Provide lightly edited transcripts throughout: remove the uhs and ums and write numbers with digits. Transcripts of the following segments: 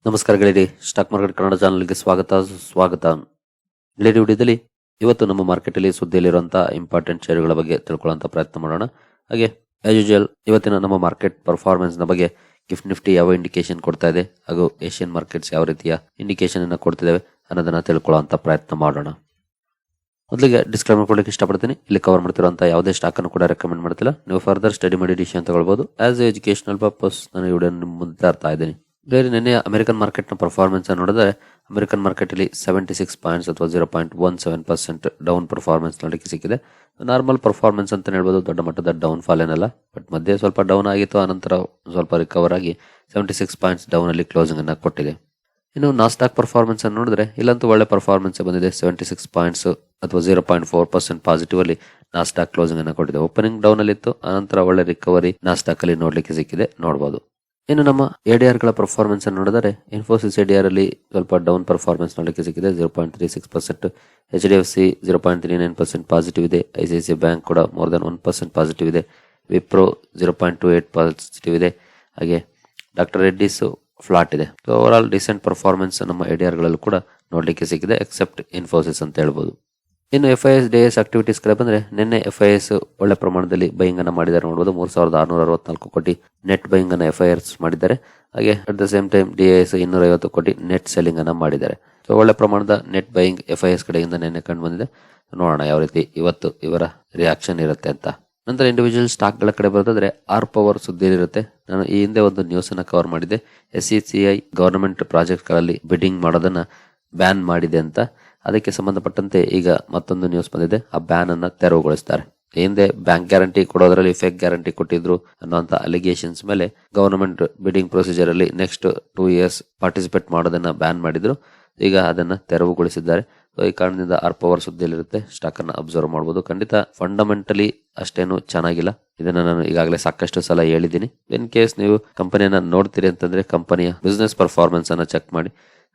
ನಮಸ್ಕಾರ ಗೆಳೆಯರಿ, stock market Kannada ಚಾನಲ್ಗೆ ಸ್ವಾಗತ. ಗೆಳೆಯರಿ, ವಿಡಿಯೋದಲ್ಲಿ ಇವತ್ತು ನಮ್ಮ ಮಾರ್ಕೆಟ್ ಅಲ್ಲಿ ಸುದ್ದಿಯಲ್ಲಿರುವಂತಹ ಇಂಪಾರ್ಟೆಂಟ್ ಶೇರುಗಳ ಬಗ್ಗೆ ತಿಳ್ಕೊಳ್ಳುವಂತ ಪ್ರಯತ್ನ ಮಾಡೋಣ. ಹಾಗೆ ಆಸ್ ಯೂಶುವಲ್ ಇವತ್ತಿನ ನಮ್ಮ ಮಾರ್ಕೆಟ್ ಪರ್ಫಾರ್ಮೆನ್ಸ್ ನ ಬಗ್ಗೆ ಗಿಫ್ಟ್ ನಿಫ್ಟಿ ಯಾವ ಇಂಡಿಕೇಶನ್ ಕೊಡ್ತಾ ಇದೆ ಹಾಗೂ ಏಷ್ಯನ್ ಮಾರ್ಕೆಟ್ಸ್ ಯಾವ ರೀತಿಯ ಇಂಡಿಕೇಶನ್ ಅನ್ನ ಕೊಡ್ತಿದ್ದಾವೆ ಅನ್ನೋದನ್ನ ತಿಳ್ಕೊಳ್ಳುವಂತ ಪ್ರಯತ್ನ ಮಾಡೋಣ. ಮೊದಲಿಗೆ ಡಿಸ್ಕ್ಲೈಮರ್ ಕೊಡಲಿಕ್ಕೆ ಇಷ್ಟಪಡ್ತೀನಿ. ಇಲ್ಲಿ ಕವರ್ ಮಾಡ್ತಿರುವಂತಹ ಯಾವುದೇ ಸ್ಟಾಕ್ ಅನ್ನು ಕೂಡ ರೆಕಮೆಂಡ್ ಮಾಡ್ತಿಲ್ಲ. ನೀವು ಫರ್ದರ್ ಸ್ಟಡಿ ಮಾಡಿ ಡಿಸಿಷನ್ ತಗೊಳ್ಬಹುದು. ಆಸ್ ಎಜುಕೇಶನಲ್ ಪರ್ಪಸ್ ನಾನು ಈ ವಿಡಿಯೋ ಮುಂದೆ ತರ್ತಾ ಇದ್ದೀನಿ. ನಿನ್ನೆ ಅಮೆರಿಕನ್ ಮಾರ್ಕೆಟ್ ನ ಪರ್ಫಾರ್ಮೆನ್ಸ್ ನೋಡಿದ್ರೆ ಅಮೆರಿಕನ್ ಮಾರ್ಕೆಟ್ ಅಲ್ಲಿ 76 ಪಾಯಿಂಟ್ಸ್ ಅಥವಾ 0.17% ಡೌನ್ ಪರ್ಫಾರ್ಮೆನ್ಸ್ ನೋಡಲಿಕ್ಕೆ ಸಿಕ್ಕಿದೆ. ನಾರ್ಮಲ್ ಪರ್ಫಾರ್ಮೆನ್ಸ್ ಅಂತ ಹೇಳ್ಬೋದು, ದೊಡ್ಡ ಮಟ್ಟದ ಡೌನ್ ಫಾಲ್ ಏನಲ್ಲ. ಬಟ್ ಮಧ್ಯೆ ಸ್ವಲ್ಪ ಡೌನ್ ಆಗಿತ್ತು, ಆನಂತರ ಸ್ವಲ್ಪ ರಿಕವರ್ ಆಗಿ 76 ಪಾಯಿಂಟ್ಸ್ ಡೌನ್ ಅಲ್ಲಿ ಕ್ಲೋಸಿಂಗ್ ಅನ್ನ ಕೊಟ್ಟಿದೆ. ಇನ್ನು ನಾಸ್ಟಾಕ್ ಪರ್ಫಾರ್ಮೆನ್ಸ್ ಅನ್ನು ನೋಡಿದ್ರೆ ಇಲ್ಲಂತೂ ಒಳ್ಳೆ ಪರ್ಫಾರ್ಮೆನ್ಸ್ ಬಂದಿದೆ. 76 ಪಾಯಿಂಟ್ಸ್ ಅಥವಾ 0.4% ಪಾಸಿಟಿವ್ ಅಲ್ಲಿ ನಾಸ್ಟಾಕ್ ಕ್ಲೋಸಿಂಗ್ ಅನ್ನ ಕೊಟ್ಟಿದೆ. ಓಪನಿಂಗ್ ಡೌನ್ ಅಲ್ಲಿ ಇತ್ತು, ಆನಂತರ ಒಳ್ಳೆ ರಿಕವರಿ ನಾಸ್ಟಾಕ್ ಅಲ್ಲಿ ನೋಡ್ಲಿಕ್ಕೆ ಸಿಕ್ಕಿದೆ, ನೋಡಬಹುದು. ಇನ್ನು ನಮ್ಮ ಎಡಿಆರ್ ಗಳ ಪರ್ಫಾರ್ಮೆನ್ಸ್ ಅನ್ನು ನೋಡಿದರೆ ಇನ್ಫೋಸಿಸ್ ಎಡಿಆರ್ ಅಲ್ಲಿ ಸ್ವಲ್ಪ ಡೌನ್ ಪರ್ಫಾರ್ಮೆನ್ಸ್ ನೋಡಲಿಕ್ಕೆ ಸಿಕ್ಕಿದೆ. 0.36%, HDFC 0.39% ಪಾಸಿಟಿವ್ ಇದೆ. ICICI ಬ್ಯಾಂಕ್ ಕೂಡ ಮೋರ್ ದನ್ 1% ಪಾಸಿಟಿವ್ ಇದೆ. ವಿಪ್ರೋ 0.28 ಪಾಸಿಟಿವ್ ಇದೆ. ಹಾಗೆ ಡಾಕ್ಟರ್ ರೆಡ್ಡಿಸ್ ಫ್ಲಾಟ್ ಇದೆ. So overall decent performance ನಮ್ಮ ಎಡಿಆರ್ ಗಳಲ್ಲೂ ಕೂಡ ನೋಡ್ಲಿಕ್ಕೆ ಸಿಕ್ಕಿದೆ, ಎಕ್ಸೆಪ್ಟ್ ಇನ್ಫೋಸಿಸ್ ಅಂತ ಹೇಳ್ಬೋದು. ಇನ್ನು FIS DIS ಆಕ್ಟಿವಿಟೀಸ್ ಕಡೆ ಬಂದ್ರೆ ನಿನ್ನೆ FIS ಒಳ್ಳೆ ಪ್ರಮಾಣದಲ್ಲಿ ಬೈಯಿಂಗ್ ಅನ್ನ ಮಾಡಿದ್ದಾರೆ ನೋಡಬಹುದು. 3664 ಕೋಟಿ ನೆಟ್ ಬೈಯಿಂಗ್ ಅನ್ನ FIS ಮಾಡಿದ್ದಾರೆ. ಹಾಗೆ at the same time DIS 250 ಕೋಟಿ ನೆಟ್ ಸೆಲ್ಲಿಂಗ್ ಅನ್ನ ಮಾಡಿದ್ದಾರೆ. ಸೊ ಒಳ್ಳೆ ಪ್ರಮಾಣದ ನೆಟ್ ಬೈಯಿಂಗ್ FIS ಕಡೆಯಿಂದ ನಿನ್ನೆ ಕಂಡು ಬಂದಿದೆ. ನೋಡೋಣ ಯಾವ ರೀತಿ ಇವತ್ತು ಇವರ ರಿಯಾಕ್ಷನ್ ಇರುತ್ತೆ ಅಂತ. ನಂತರ ಇಂಡಿವಿಜುವಲ್ ಸ್ಟಾಕ್ ಗಳ ಕಡೆ ಬರೋದಾದ್ರೆ ಆರ್ ಪವರ್ ಸುದ್ದಿಯಲ್ಲಿರುತ್ತೆ. ನಾನು ಈ ಹಿಂದೆ ಒಂದು ನ್ಯೂಸ್ ಅನ್ನ ಕವರ್ ಮಾಡಿದ್ದೆ. SECI ಗವರ್ನಮೆಂಟ್ ಪ್ರಾಜೆಕ್ಟ್ ಗಳಲ್ಲಿ ಬಿಡ್ಡಿಂಗ್ ಮಾಡೋದನ್ನ ಬ್ಯಾನ್ ಮಾಡಿದೆ ಅಂತ. ಅದಕ್ಕೆ ಸಂಬಂಧಪಟ್ಟಂತೆ ಈಗ ಮತ್ತೊಂದು ನ್ಯೂಸ್ ಬಂದಿದೆ. ಆ ಬ್ಯಾನ್ ಅನ್ನ ತೆರವುಗೊಳಿಸ್ತಾರೆ. ಹಿಂದೆ ಬ್ಯಾಂಕ್ ಗ್ಯಾರಂಟಿ ಕೊಡೋದ್ರಲ್ಲಿ ಫೇಕ್ ಗ್ಯಾರಂಟಿ ಕೊಟ್ಟಿದ್ರು ಅನ್ನುವಂತ ಅಲಿಗೇಷನ್ಸ್ ಮೇಲೆ ಗವರ್ನಮೆಂಟ್ ಬಿಡಿಂಗ್ ಪ್ರೊಸೀಜರ್ ಅಲ್ಲಿ ನೆಕ್ಸ್ಟ್ 2 years ಪಾರ್ಟಿಸಿಪೇಟ್ ಮಾಡೋದನ್ನ ಬ್ಯಾನ್ ಮಾಡಿದ್ರು. ಈಗ ಅದನ್ನ ತೆರವುಗೊಳಿಸಿದ್ದಾರೆ. ಈ ಕಾರಣದಿಂದ ಆರ್ ಪವರ್ ಸುದ್ದಿಯಲ್ಲಿರುತ್ತೆ. ಸ್ಟಾಕ್ ಅನ್ನ ಅಬ್ಸರ್ವ್ ಮಾಡಬಹುದು. ಖಂಡಿತ ಫಂಡಮೆಂಟಲಿ ಅಷ್ಟೇನು ಚೆನ್ನಾಗಿಲ್ಲ. ಇದನ್ನ ನಾನು ಈಗಾಗಲೇ ಸಾಕಷ್ಟು ಸಲ ಹೇಳಿದ್ದೀನಿ. ಇನ್ ಕೇಸ್ ನೀವು ಕಂಪನಿಯನ್ನ ನೋಡ್ತೀರಿ ಅಂತಂದ್ರೆ ಕಂಪನಿಯ ಬಿಸ್ನೆಸ್ ಪರ್ಫಾರ್ಮೆನ್ಸ್ ಅನ್ನ ಚೆಕ್ ಮಾಡಿ.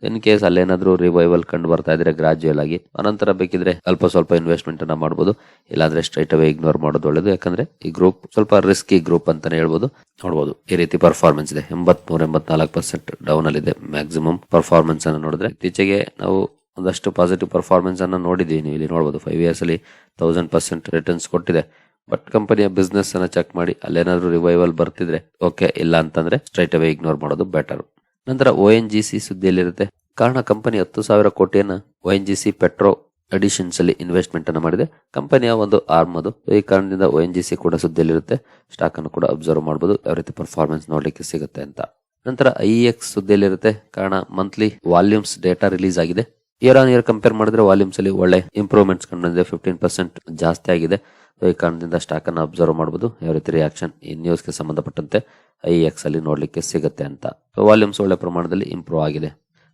ಇನ್ ಕೇಸ್ ಅಲ್ಲೇನಾದ್ರೂ ರಿವೈವಲ್ ಕಂಡು ಬರ್ತಾ ಇದ್ರೆ ಗ್ರಾಜುಯಲ್ ಆಗಿ ಅನಂತರ ಬೇಕಿದ್ರೆ ಅಲ್ಪ ಸ್ವಲ್ಪ ಇನ್ವೆಸ್ಟ್ಮೆಂಟ್ ಅನ್ನ ಮಾಡಬಹುದು. ಇಲ್ಲಾಂದ್ರೆ ಸ್ಟ್ರೈಟ್ ಅವೇ ಇಗ್ನೋರ್ ಮಾಡೋದು ಒಳ್ಳೇದು. ಯಾಕಂದ್ರೆ ಈ ಗ್ರೂಪ್ ಸ್ವಲ್ಪ ರಿಸ್ಕಿ ಗ್ರೂಪ್ ಅಂತಾನೆ ಹೇಳ್ಬೋದು. ನೋಡಬಹುದು ಈ ರೀತಿ ಪರ್ಫಾರ್ಮೆನ್ಸ್ ಇದೆ. 83-84% ಡೌನ್ ಅಲ್ಲಿ ಇದೆ ಮ್ಯಾಕ್ಸಿಮಮ್ ಪರ್ಫಾರ್ಮೆನ್ಸ್ ಅನ್ನು ನೋಡಿದ್ರೆ. ಇತ್ತೀಚೆಗೆ ನಾವು ಒಂದಷ್ಟು ಪಾಸಿಟಿವ್ ಪರ್ಫಾರ್ಮೆನ್ಸ್ ಅನ್ನ ನೋಡಿದೀವಿ. ನೀವು ಇಲ್ಲಿ ನೋಡಬಹುದು 5 years ಅಲ್ಲಿ 1000% ರಿಟರ್ನ್ಸ್ ಕೊಟ್ಟಿದೆ. ಬಟ್ ಕಂಪನಿಯ ಬಿಸ್ನೆಸ್ ಅನ್ನ ಚೆಕ್ ಮಾಡಿ ಅಲ್ಲೇನಾದ್ರೂ ರಿವೈವಲ್ ಬರ್ತಿದ್ರೆ ಓಕೆ, ಇಲ್ಲ ಅಂತಂದ್ರೆ ಸ್ಟ್ರೈಟ್ ಅವೇ ಇಗ್ನೋರ್ ಮಾಡೋದು ಬೆಟರ್. ನಂತರ ONGC ಸುದ್ದಿಯಲ್ಲಿರುತ್ತೆ. ಕಾರಣ ಕಂಪನಿ 10,000 ಕೋಟಿಯನ್ನ ONGC ಪೆಟ್ರೋ ಅಡಿಷನ್ಸ್ ಅಲ್ಲಿ ಇನ್ವೆಸ್ಟ್ಮೆಂಟ್ ಅನ್ನ ಮಾಡಿದೆ. ಕಂಪನಿಯ ಒಂದು ಆರ್ಮ್ ಅದು. ಈ ಕಾರಣದಿಂದ ONGC ಕೂಡ ಸುದ್ದಿಯಲ್ಲಿರುತ್ತೆ. ಸ್ಟಾಕ್ ಅನ್ನು ಕೂಡ ಅಬ್ಸರ್ವ್ ಮಾಡಬಹುದು, ಯಾವ ರೀತಿ ಪರ್ಫಾರ್ಮೆನ್ಸ್ ನೋಡ್ಲಿಕ್ಕೆ ಸಿಗುತ್ತೆ ಅಂತ. ನಂತರ IEX ಸುದ್ದಿಯಲ್ಲಿರುತ್ತೆ. ಕಾರಣ ಮಂತ್ಲಿ ವಾಲ್ಯೂಮ್ಸ್ ಡೇಟಾ ರಿಲೀಸ್ ಆಗಿದೆ. ಇಯರ್ ಆನ್ ಇಯರ್ ಕಂಪೇರ್ ಮಾಡಿದ್ರೆ ವಾಲ್ಯೂಮ್ಸ್ ಅಲ್ಲಿ ಒಳ್ಳೆ ಇಂಪ್ರೂವ್ಮೆಂಟ್ಸ್ ಕಂಡು ಬಂದಿದೆ. 15% ಜಾಸ್ತಿ ಆಗಿದೆ. ಈ ಕಾರಣದಿಂದ ಸ್ಟಾಕ್ ಅನ್ನು ಅಬ್ಸರ್ವ್ ಮಾಡಬಹುದು, ಯಾವ ರೀತಿ ರಿಯಾಕ್ಷನ್ ಈ ನ್ಯೂಸ್ಗೆ ಸಂಬಂಧಪಟ್ಟಂತೆ IEX ಅಲ್ಲಿ ನೋಡ್ಲಿಕ್ಕೆ ಸಿಗುತ್ತೆ ಅಂತ. ವಾಲ್ಯೂಮ್ಸ್ ಒಳ್ಳೆ ಪ್ರಮಾಣದಲ್ಲಿ ಇಂಪ್ರೂವ್ ಆಗಿದೆ.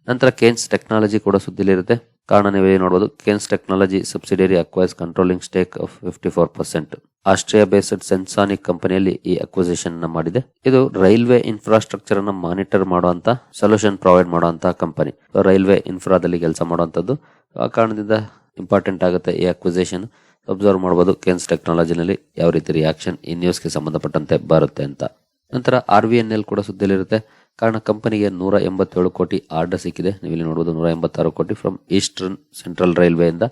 ನಂತರ ಕೇನ್ಸ್ ಟೆಕ್ನಾಲಜಿ ಕೂಡ ಸುದ್ದಿಲಿರುತ್ತೆ. ಕಾರಣ ನೀವೇ ನೋಡಬಹುದು. Kaynes Technology subsidiary acquires controlling stake of 54%. Austria based Sensonic ಕಂಪನಿಯಲ್ಲಿ ಈ ಅಕ್ವಿಸಿಷನ್ ಮಾಡಿದೆ. ಇದು ರೈಲ್ವೆ ಇನ್ಫ್ರಾಸ್ಟ್ರಕ್ಚರ್ ಅನ್ನ ಮಾನಿಟರ್ ಮಾಡುವಂತ ಸೊಲ್ಯೂಷನ್ ಪ್ರೊವೈಡ್ ಮಾಡುವಂತ ಕಂಪನಿ. ರೈಲ್ವೆ ಇನ್ಫ್ರಾದಲ್ಲಿ ಕೆಲಸ ಮಾಡುವಂತದ್ದು. ಆ ಕಾರಣದಿಂದ ಇಂಪಾರ್ಟೆಂಟ್ ಆಗುತ್ತೆ ಈ ಅಕ್ವಿಸಿಷನ್. ಅಬ್ಸರ್ವ್ ಮಾಡಬಹುದು ಕೇನ್ಸ್ ಟೆಕ್ನಾಲಜಿನಲ್ಲಿ ಯಾವ ರೀತಿ ರಿಯಾಕ್ಷನ್ ಈ ನ್ಯೂಸ್ಗೆ ಸಂಬಂಧಪಟ್ಟಂತೆ ಬರುತ್ತೆ ಅಂತ. ನಂತರ RVNL ಕೂಡ ಸುದ್ದಿಯಲ್ಲಿರುತ್ತೆ. ಕಾರಣ ಕಂಪನಿಗೆ 187 ಕೋಟಿ ಆರ್ಡರ್ ಸಿಕ್ಕಿದೆ. ನೀವು ಇಲ್ಲಿ ನೋಡಬಹುದು 186 ಕೋಟಿ ಫ್ರಮ್ ಈಸ್ಟರ್ನ್ ಸೆಂಟ್ರಲ್ ರೈಲ್ವೆ ಇಂದ.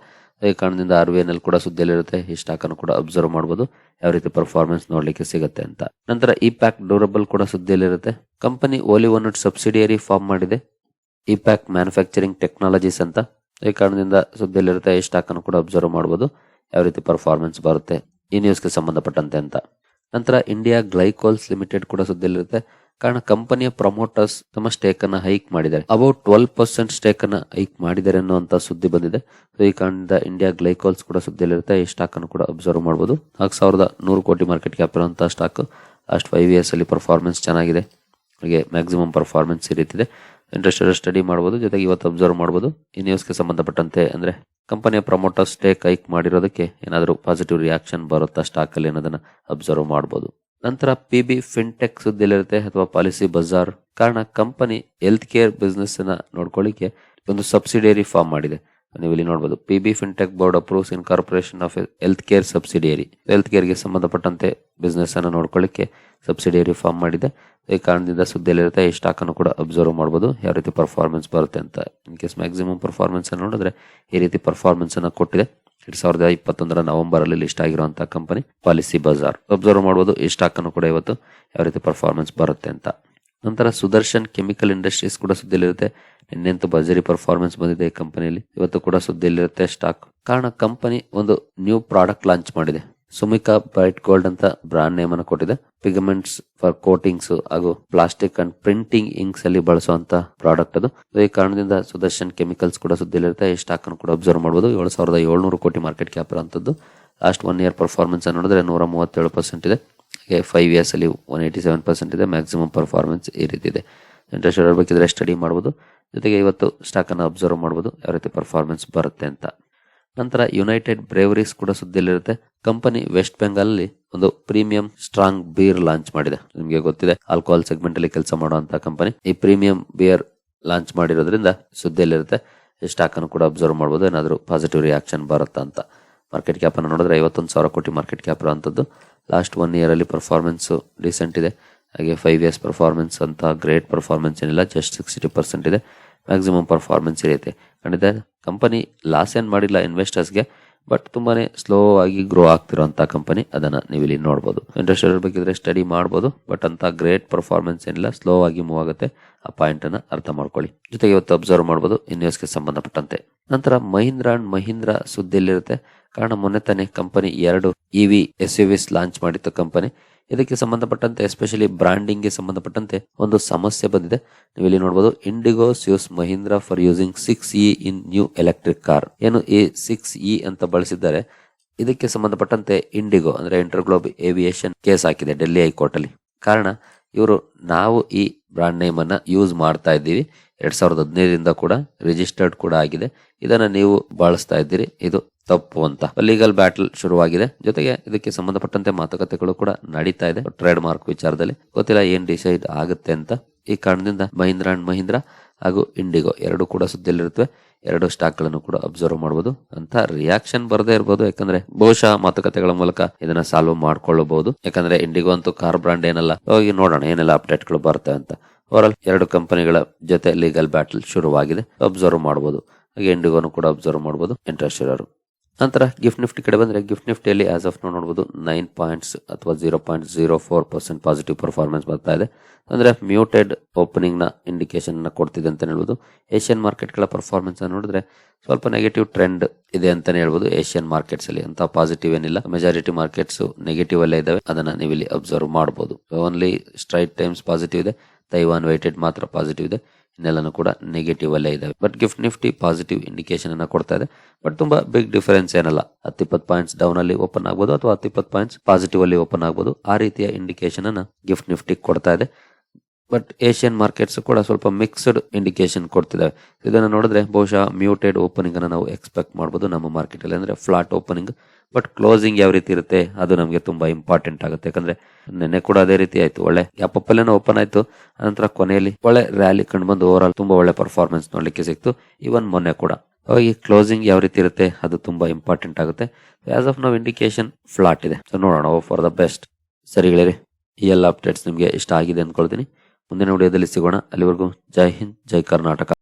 ಈ ಕಾರಣದಿಂದ RVNL ಕೂಡ ಸುದ್ದಿಯಲ್ಲಿರುತ್ತೆ. ಈ ಸ್ಟಾಕ್ ಅನ್ನು ಕೂಡ ಅಬ್ಸರ್ವ್ ಮಾಡಬಹುದು, ಯಾವ ರೀತಿ ಪರ್ಫಾರ್ಮೆನ್ಸ್ ನೋಡ್ಲಿಕ್ಕೆ ಸಿಗುತ್ತೆ ಅಂತ. ನಂತರ ಇಪ್ಯಾಕ್ ಡ್ಯೂರಬಲ್ ಕೂಡ ಸುದ್ದಿಯಲ್ಲಿರುತ್ತೆ. ಕಂಪನಿ ಓಲಿ ಒನ್ ಸಬ್ಸಿಡಿಯರಿ ಫಾರ್ಮ್ ಮಾಡಿದೆ, ಇಪ್ಯಾಕ್ ಮ್ಯಾನುಫ್ಯಾಕ್ಚರಿಂಗ್ ಟೆಕ್ನಾಲಜೀಸ್ ಅಂತ. ಈ ಕಾರಣದಿಂದ ಸುದ್ದಿಯಲ್ಲಿರುತ್ತೆ. ಈ ಸ್ಟಾಕ್ ಅನ್ನು ಕೂಡ ಅಬ್ಸರ್ವ್ ಮಾಡಬಹುದು, ಯಾವ ರೀತಿ ಪರ್ಫಾರ್ಮೆನ್ಸ್ ಬರುತ್ತೆ ಈ ನ್ಯೂಸ್ಗೆ ಸಂಬಂಧಪಟ್ಟಂತೆ ಅಂತ. ನಂತರ ಇಂಡಿಯಾ ಗ್ಲೈಕೋಲ್ಸ್ ಲಿಮಿಟೆಡ್ ಕೂಡ ಸುದ್ದಿಯಲ್ಲಿರುತ್ತೆ. ಕಾರಣ ಕಂಪನಿಯ ಪ್ರಮೋಟರ್ಸ್ ತಮ್ಮ ಸ್ಟೇಕ್ ಅನ್ನ ಹೈಕ್ ಮಾಡಿದ್ದಾರೆ. ಅಬೌಟ್ 12% ಸ್ಟೇಕ್ ಅನ್ನ ಹೈಕ್ ಮಾಡಿದ್ದಾರೆ ಅನ್ನುವಂತ ಸುದ್ದಿ ಬಂದಿದೆ. ಈ ಕಾರಣದಿಂದ ಇಂಡಿಯಾ ಗ್ಲೈಕೋಲ್ಸ್ ಕೂಡ ಸುದ್ದಿಯಲ್ಲಿರುತ್ತೆ. ಈ ಸ್ಟಾಕ್ ಅನ್ನು ಕೂಡ ಅಬ್ಸರ್ವ್ ಮಾಡಬಹುದು. 4100 ಕೋಟಿ ಮಾರ್ಕೆಟ್ ಕ್ಯಾಪ್ ಇರುವಂತಹ ಸ್ಟಾಕ್. ಲಾಸ್ಟ್ 5 years ಅಲ್ಲಿ ಪರ್ಫಾರ್ಮೆನ್ಸ್ ಚೆನ್ನಾಗಿದೆ. ಹಾಗೆ ಮ್ಯಾಕ್ಸಿಮಮ್ ಪರ್ಫಾರ್ಮೆನ್ಸ್ ಈ ರೀತಿ ಇದೆ. ಇಂಟ್ರೆಸ್ಟೆಡ್ ಸ್ಟಡಿ ಮಾಡಬಹುದು. ಜೊತೆಗೆ ಇವತ್ತು ಅಬ್ಸರ್ವ್ ಮಾಡಬಹುದು ಈ ನ್ಯೂಸ್ಗೆ ಸಂಬಂಧಪಟ್ಟಂತೆ. ಅಂದ್ರೆ ಕಂಪನಿಯ ಪ್ರಮೋಟರ್ ಸ್ಟೇಕ್ ಹೈಕ್ ಮಾಡಿರೋದಕ್ಕೆ ಏನಾದರೂ ಪಾಸಿಟಿವ್ ರಿಯಾಕ್ಷನ್ ಬರುತ್ತಾ ಸ್ಟಾಕ್ ಅಲ್ಲಿ ಅನ್ನೋದನ್ನ ಅಬ್ಸರ್ವ್ ಮಾಡಬಹುದು. ನಂತರ PB ಫಿನ್ಟೆಕ್ ಸುದ್ದಿಯಲ್ಲಿರುತ್ತೆ ಅಥವಾ ಪಾಲಿಸಿ ಬಜಾರ್. ಕಾರಣ ಕಂಪನಿ ಹೆಲ್ತ್ ಕೇರ್ ಬಿಸ್ನೆಸ್ ಅನ್ನ ನೋಡ್ಕೊಳ್ಳಿಕ್ಕೆ ಒಂದು ಸಬ್ಸಿಡಿಯರಿ ಫಾರ್ಮ್ ಮಾಡಿದೆ. ನೀವು ಇಲ್ಲಿ ನೋಡಬಹುದು PB Fintech board approves incorporation of health care subsidiary. Health ಕೇರ್ಗೆ ಸಂಬಂಧಪಟ್ಟಂತೆ ಬಿಸ್ನೆಸ್ ಅನ್ನು ನೋಡ್ಕೊಳ್ಳಿಕ್ಕೆ ಸಬ್ಸಿಡಿಯರಿ ಫಾರ್ಮ್ ಮಾಡಿದೆ. ಈ ಕಾರಣದಿಂದ ಸುದ್ದಿಯಲ್ಲಿರುತ್ತೆ. ಈ ಸ್ಟಾಕ್ ಅನ್ನು ಕೂಡ ಅಬ್ಸರ್ವ್ ಮಾಡಬಹುದು ಯಾವ ರೀತಿ ಪರ್ಫಾರ್ಮೆನ್ಸ್ ಬರುತ್ತೆ ಅಂತ. ಇನ್ ಕೇಸ್ ಮ್ಯಾಕ್ಸಿಮಮ್ ಪರ್ಫಾರ್ಮೆನ್ಸ್ ಅನ್ನು ನೋಡಿದ್ರೆ ಈ ರೀತಿ ಪರ್ಫಾರ್ಮೆನ್ಸ್ ಅನ್ನು ಕೊಟ್ಟಿದೆ. 2021 ನವೆಂಬರ್ ಅಲ್ಲಿ ಲಿಸ್ಟ್ ಆಗಿರುವಂತಹ ಕಂಪನಿ ಪಾಲಿಸಿ ಬಜಾರ್. ಅಬ್ಸರ್ವ್ ಮಾಡಬಹುದು ಈ ಸ್ಟಾಕ್ ಅನ್ನು ಕೂಡ ಇವತ್ತು ಯಾವ ರೀತಿ ಪರ್ಫಾರ್ಮೆನ್ಸ್ ಬರುತ್ತೆ ಅಂತ. ನಂತರ ಸುದರ್ಶನ್ ಕೆಮಿಕಲ್ ಇಂಡಸ್ಟ್ರೀಸ್ ಕೂಡ ಸುದ್ದಿಯಲ್ಲಿರುತ್ತೆ. ನಿನ್ನೆಂತೂ ಭರ್ಜರಿ ಪರ್ಫಾರ್ಮೆನ್ಸ್ ಬಂದಿದೆ ಈ ಕಂಪನಿಯಲ್ಲಿ. ಇವತ್ತು ಕೂಡ ಸುದ್ದಿಯಲ್ಲಿರುತ್ತೆ ಸ್ಟಾಕ್. ಕಾರಣ ಕಂಪನಿ ಒಂದು ನ್ಯೂ ಪ್ರಾಡಕ್ಟ್ ಲಾಂಚ್ ಮಾಡಿದೆ. ಸುಮಿಕಾ ಬ್ರೈಟ್ ಗೋಲ್ಡ್ ಅಂತ ಬ್ರಾಂಡ್ ನೇಮ್ ಅನ್ನು ಕೊಟ್ಟಿದೆ. ಪಿಗಮೆಂಟ್ಸ್ ಫಾರ್ ಕೋಟಿಂಗ್ಸ್ ಹಾಗೂ ಪ್ಲಾಸ್ಟಿಕ್ ಅಂಡ್ ಪ್ರಿಂಟಿಂಗ್ ಇಂಕ್ಸ್ ಅಲ್ಲಿ ಬಳಸುವಂತ ಪ್ರಾಡಕ್ಟ್ ಅದು. ಈ ಕಾರಣದಿಂದ ಸುದರ್ಶನ್ ಕೆಮಿಕಲ್ಸ್ ಕೂಡ ಸುದ್ದಿಯಲ್ಲಿರುತ್ತೆ. ಈ ಸ್ಟಾಕ್ ಅನ್ನು ಕೂಡ ಅಬ್ಸರ್ವ್ ಮಾಡಬಹುದು. 7,700 ಕೋಟಿ ಮಾರ್ಕೆಟ್ ಕ್ಯಾಪ್ ಇರುವಂತದ್ದು. ಲಾಸ್ಟ್ 1 ಇಯರ್ ಪರ್ಫಾರ್ಮೆನ್ಸ್ ಅನ್ನು ನೋಡಿದ್ರೆ 137% ಇದೆ. 5 ಇಯರ್ಸ್ ಅಲ್ಲಿ 187% ಇದೆ. ಮ್ಯಾಕ್ಸಿಮಮ್ ಪರ್ಫಾರ್ಮೆನ್ಸ್ ಈ ರೀತಿ ಇದೆ. ಇಂಟ್ರೆಸ್ಟ್ ಇರಬೇಕಿದ್ರೆ ಸ್ಟಡಿ ಮಾಡಬಹುದು. ಜೊತೆಗೆ ಇವತ್ತು ಸ್ಟಾಕ್ ಅನ್ನು ಅಬ್ಸರ್ವ್ ಮಾಡಬಹುದು ಯಾವ ರೀತಿ ಪರ್ಫಾರ್ಮೆನ್ಸ್ ಬರುತ್ತೆ ಅಂತ. ನಂತರ ಯುನೈಟೆಡ್ ಬ್ರೇವರೀಸ್ ಕೂಡ ಸುದ್ದಿಯಲ್ಲಿರುತ್ತೆ. ಕಂಪನಿ ವೆಸ್ಟ್ ಬೆಂಗಾಲ್ ಅಲ್ಲಿ ಒಂದು ಪ್ರೀಮಿಯಂ ಸ್ಟ್ರಾಂಗ್ ಬೀರ್ ಲಾಂಚ್ ಮಾಡಿದೆ. ನಿಮಗೆ ಗೊತ್ತಿದೆ ಆಲ್ಕೋಹಾಲ್ ಸೆಗ್ಮೆಂಟ್ ಅಲ್ಲಿ ಕೆಲಸ ಮಾಡುವಂತಹ ಕಂಪನಿ. ಈ ಪ್ರೀಮಿಯಂ ಬಿಯರ್ ಲಾಂಚ್ ಮಾಡಿರೋದ್ರಿಂದ ಸುದ್ದಿಯಲ್ಲಿರುತ್ತೆ. ಈ ಸ್ಟಾಕ್ ಅನ್ನು ಕೂಡ ಅಬ್ಸರ್ವ್ ಮಾಡಬಹುದು ಏನಾದರೂ ಪಾಸಿಟಿವ್ ರಿಯಾಕ್ಷನ್ ಬರುತ್ತಾ ಅಂತ. ಮಾರ್ಕೆಟ್ ಕ್ಯಾಪ್ ಅನ್ನು ನೋಡಿದ್ರೆ 51,000 ಕೋಟಿ ಮಾರ್ಕೆಟ್ ಕ್ಯಾಪ್ ಇರುವಂತದ್ದು. ಲಾಸ್ಟ್ 1 ಇಯರ್ ಅಲ್ಲಿ ಪರ್ಫಾರ್ಮೆನ್ಸ್ ಡಿಸೆಂಟ್ ಇದೆ. ಹಾಗೆ 5 ಇಯರ್ಸ್ ಪರ್ಫಾರ್ಮೆನ್ಸ್ ಅಂತ ಗ್ರೇಟ್ ಪರ್ಫಾರ್ಮೆನ್ಸ್ ಏನಿಲ್ಲ, ಜಸ್ಟ್ 60% ಇದೆ. ಮ್ಯಾಕ್ಸಿಮಮ್ ಪರ್ಫಾರ್ಮೆನ್ಸ್ ಇರುತ್ತೆ. ಖಂಡಿತ ಕಂಪನಿ ಲಾಸ್ ಏನ್ ಮಾಡಿಲ್ಲ ಇನ್ವೆಸ್ಟರ್ಸ್ಗೆ, ಬಟ್ ತುಂಬಾನೇ ಸ್ಲೋ ಆಗಿ ಗ್ರೋ ಆಗ್ತಿರುವಂತ ಕಂಪನಿ. ಅದನ್ನ ನೀವು ಇಲ್ಲಿ ನೋಡಬಹುದು. ಇಂಟ್ರೆಸ್ಟ್ ಇರಬೇಕಿದ್ರೆ ಸ್ಟಡಿ ಮಾಡಬಹುದು, ಬಟ್ ಅಂತ ಗ್ರೇಟ್ ಪರ್ಫಾರ್ಮೆನ್ಸ್ ಏನಿಲ್ಲ, ಸ್ಲೋ ಆಗಿ ಮೂವ್ ಆಗುತ್ತೆ. ಆ ಪಾಯಿಂಟ್ ಅನ್ನ ಅರ್ಥ ಮಾಡ್ಕೊಳ್ಳಿ. ಜೊತೆಗೆ ಇವತ್ತು ಅಬ್ಸರ್ವ್ ಮಾಡಬಹುದು ಇನ್ವೆಸ್ಟ್ಗೆ ಸಂಬಂಧಪಟ್ಟಂತೆ. ನಂತರ ಮಹೀಂದ್ರ ಅಂಡ್ ಮಹೀಂದ್ರ ಸುದ್ದಿಯಲ್ಲಿರುತ್ತೆ. ಕಾರಣ ಮೊನ್ನೆ ತಾನೇ ಕಂಪನಿ 2 EV SUVs ಲಾಂಚ್ ಮಾಡಿತ್ತು ಕಂಪನಿ. ಇದಕ್ಕೆ ಸಂಬಂಧಪಟ್ಟಂತೆ ಎಸ್ಪೆಷಲಿ ಬ್ರಾಂಡಿಂಗ್ ಗೆ ಸಂಬಂಧಪಟ್ಟಂತೆ ಒಂದು ಸಮಸ್ಯೆ ಬಂದಿದೆ. ನೀವು ಇಲ್ಲಿ ನೋಡಬಹುದು IndiGo Suez Mahindra for using 6E in new electric car. ಏನು ಈ 6E ಅಂತ ಬಳಸಿದ್ದಾರೆ. ಇದಕ್ಕೆ ಸಂಬಂಧಪಟ್ಟಂತೆ ಇಂಡಿಗೋ ಅಂದ್ರೆ ಇಂಟರ್ಗ್ಲೋಬ್ ಏವಿಯೇಷನ್ ಕೇಸ್ ಹಾಕಿದೆ ಡೆಲ್ಲಿ ಹೈಕೋರ್ಟ್ ಅಲ್ಲಿ. ಕಾರಣ ಇವರು ನಾವು ಈ ಬ್ರಾಂಡ್ ನೇಮ್ ಅನ್ನ ಯೂಸ್ ಮಾಡ್ತಾ ಇದ್ದೀವಿ, 2015ರಿಂದ ಕೂಡ ರಿಜಿಸ್ಟರ್ಡ್ ಕೂಡ ಆಗಿದೆ, ಇದನ್ನ ನೀವು ಬಳಸ್ತಾ ಇದ್ದೀರಿ, ಇದು ತಪ್ಪು ಅಂತ ಲೀಗಲ್ ಬ್ಯಾಟಲ್ ಶುರುವಾಗಿದೆ. ಜೊತೆಗೆ ಇದಕ್ಕೆ ಸಂಬಂಧಪಟ್ಟಂತೆ ಮಾತುಕತೆಗಳು ಕೂಡ ನಡೀತಾ ಇದೆ ಟ್ರೇಡ್ ಮಾರ್ಕ್ ವಿಚಾರದಲ್ಲಿ. ಗೊತ್ತಿಲ್ಲ ಏನ್ ಡಿಸೈಡ್ ಆಗುತ್ತೆ ಅಂತ. ಈ ಕಾರಣದಿಂದ ಮಹೀಂದ್ರ ಅಂಡ್ ಮಹೀಂದ್ರ ಹಾಗೂ ಇಂಡಿಗೋ 2 ಕೂಡ ಸುದ್ದಿಯಲ್ಲಿರುತ್ತವೆ. 2 ಸ್ಟಾಕ್ ಗಳನ್ನು ಕೂಡ ಅಬ್ಸರ್ವ್ ಮಾಡಬಹುದು. ಅಂತ ರಿಯಾಕ್ಷನ್ ಬರದೇ ಇರಬಹುದು, ಯಾಕಂದ್ರೆ ಬಹುಶಃ ಮಾತುಕತೆಗಳ ಮೂಲಕ ಇದನ್ನ ಸಾಲ್ವ್ ಮಾಡ್ಕೊಳ್ಳಬಹುದು. ಯಾಕಂದ್ರೆ ಇಂಡಿಗೋ ಅಂತೂ ಕಾರ್ ಬ್ರಾಂಡ್ ಏನಲ್ಲ. ಹೋಗಿ ನೋಡೋಣ ಏನೆಲ್ಲ ಅಪ್ಡೇಟ್ ಗಳು ಬರ್ತವೆ ಅಂತ. ಓವರಾಲ್ 2 ಕಂಪನಿಗಳ ಜೊತೆ ಲೀಗಲ್ ಬ್ಯಾಟಲ್ ಶುರುವಾಗಿದೆ, ಅಬ್ಸರ್ವ್ ಮಾಡಬಹುದು. ಹಾಗೆ ಇಂಡಿಗೋನು ಕೂಡ ಅಬ್ಸರ್ವ್ ಮಾಡಬಹುದು ಇಂಟ್ರೆಸ್ಟ್ ಇರೋರು. ನಂತರ ಗಿಫ್ಟ್ ನಿಫ್ಟಿ ಕಡೆ ಬಂದ್ರೆ ಗಿಫ್ಟ್ ನಿಫ್ಟಿಯಲ್ಲಿ ಆಸ್ ಆಫ್ ನಾವು ನೋಡಬಹುದು 9 ಪಾಯಿಂಟ್ಸ್ ಅಥವಾ 0.04% ಪಾಸಿಟಿವ್ ಪರ್ಫಾರ್ಮೆನ್ಸ್ ಬರ್ತಾ ಇದೆ. ಅಂದ್ರೆ ಮ್ಯೂಟೆಡ್ ಓಪನಿಂಗ್ ನ ಇಂಡಿಕೇಶನ್ ನ ಕೊಡ್ತಿದೆ ಅಂತ ಹೇಳ್ಬೋದು. ಏಷ್ಯನ್ ಮಾರ್ಕೆಟ್ ಗಳ ಪರ್ಫಾರ್ಮೆನ್ಸ್ ಅನ್ನು ನೋಡಿದ್ರೆ ಸ್ವಲ್ಪ ನೆಗೆಟಿವ್ ಟ್ರೆಂಡ್ ಇದೆ ಅಂತಾನೆ ಹೇಳ್ಬೋದು. ಏಷ್ಯನ್ ಮಾರ್ಕೆಟ್ಸ್ ಅಲ್ಲಿ ಅಂತ ಪಾಸಿಟಿವ್ ಏನಿಲ್ಲ, ಮೆಜಾರಿಟಿ ಮಾರ್ಕೆಟ್ಸ್ ನೆಗೆಟಿವ್ ಅಲ್ಲೇ ಇದಾವೆ. ಅದನ್ನ ನೀವು ಇಲ್ಲಿ ಅಬ್ಸರ್ವ್ ಮಾಡಬಹುದು. ಓನ್ಲಿ ಸ್ಟ್ರೈಟ್ ಟೈಮ್ಸ್ ಪಾಸಿಟಿವ್ ಇದೆ, ತೈವಾನ್ ವೆಯ್ಟೆಡ್ ಮಾತ್ರ ಪಾಸಿಟಿವ್ ಇದೆ, ಇನ್ನೆಲ್ಲನೂ ಕೂಡ ನೆಗೆಟಿವ್ ಅಲ್ಲೇ ಇದಾವೆ. But gift Nifty positive indication ಅನ್ನ ಕೊಡ್ತಾ ಇದೆ. ಬಟ್ ತುಂಬಾ ಬಿಗ್ ಡಿಫರೆನ್ಸ್ ಏನಲ್ಲ. 10-20 ಪಾಯಿಂಟ್ಸ್ ಡೌನ್ ಅಲ್ಲಿ ಓಪನ್ ಆಗ್ಬೋದು ಅಥವಾ 10-20 ಪಾಯಿಂಟ್ಸ್ ಪಾಸಿಟಿವ್ ಅಲ್ಲಿ ಓಪನ್ ಆಗ್ಬೋದು. ಆ ರೀತಿಯ ಇಂಡಿಕೇಶನ್ ಅನ್ನ ಗಿಫ್ಟ್ ನಿಫ್ಟಿ ಕೊಡ್ತಾ ಇದೆ. ಬಟ್ ಏಷ್ಯನ್ ಮಾರ್ಕೆಟ್ಸ್ ಕೂಡ ಸ್ವಲ್ಪ ಮಿಕ್ಸ್ಡ್ ಇಂಡಿಕೇಶನ್ ಕೊಡ್ತಿದ್ದಾವೆ. ಇದನ್ನ ನೋಡಿದ್ರೆ ಬಹುಶಃ ಮ್ಯೂಟೆಡ್ ಓಪನಿಂಗ್ ಅನ್ನ ನಾವು ಎಕ್ಸ್ಪೆಕ್ಟ್ ಮಾಡಬಹುದು ನಮ್ಮ ಮಾರ್ಕೆಟ್ ಅಲ್ಲಿ, ಅಂದ್ರೆ ಫ್ಲಾಟ್ ಓಪನಿಂಗ್. ಬಟ್ ಕ್ಲೋಸಿಂಗ್ ಯಾವ ರೀತಿ ಇರುತ್ತೆ ಅದು ನಮಗೆ ತುಂಬಾ ಇಂಪಾರ್ಟೆಂಟ್ ಆಗುತ್ತೆ. ಯಾಕಂದ್ರೆ ನಿನ್ನೆ ಕೂಡ ಅದೇ ರೀತಿ ಆಯ್ತು, ಒಳ್ಳೆ ಗ್ಯಾಪಲ್ಲೇ ಓಪನ್ ಆಯ್ತು. ನಂತರ ಕೊನೆಯಲ್ಲಿ ಒಳ್ಳೆ ರ್ಯಾಲಿ ಕಂಡು ಬಂದು ಓವರ್ ಆಲ್ ತುಂಬಾ ಒಳ್ಳೆ ಪರ್ಫಾರ್ಮೆನ್ಸ್ ನೋಡ್ಲಿಕ್ಕೆ ಸಿಕ್ತು. ಇವನ್ ಮೊನ್ನೆ ಕೂಡ ಈ ಕ್ಲೋಸಿಂಗ್ ಯಾವ ರೀತಿ ಇರುತ್ತೆ ಅದು ತುಂಬಾ ಇಂಪಾರ್ಟೆಂಟ್ ಆಗುತ್ತೆ. ಆಸ್ ಆಫ್ ನಾವು ಇಂಡಿಕೇಶನ್ ಫ್ಲಾಟ್ ಇದೆ, ನೋಡೋಣ ಫಾರ್ ದ ಬೆಸ್ಟ್. ಸರಿ ಗೆಳೆಯರೆ, ಈ ಎಲ್ಲ ಅಪ್ಡೇಟ್ಸ್ ನಿಮ್ಗೆ ಇಷ್ಟ ಆಗಿದೆ ಅಂದ್ಕೊಳ್ತೀನಿ. ಮುಂದಿನ ವಿಡಿಯೋದಲ್ಲಿ ಸಿಗೋಣ. ಅಲ್ಲಿವರೆಗೂ ಜೈ ಹಿಂದ್, ಜೈ ಕರ್ನಾಟಕ.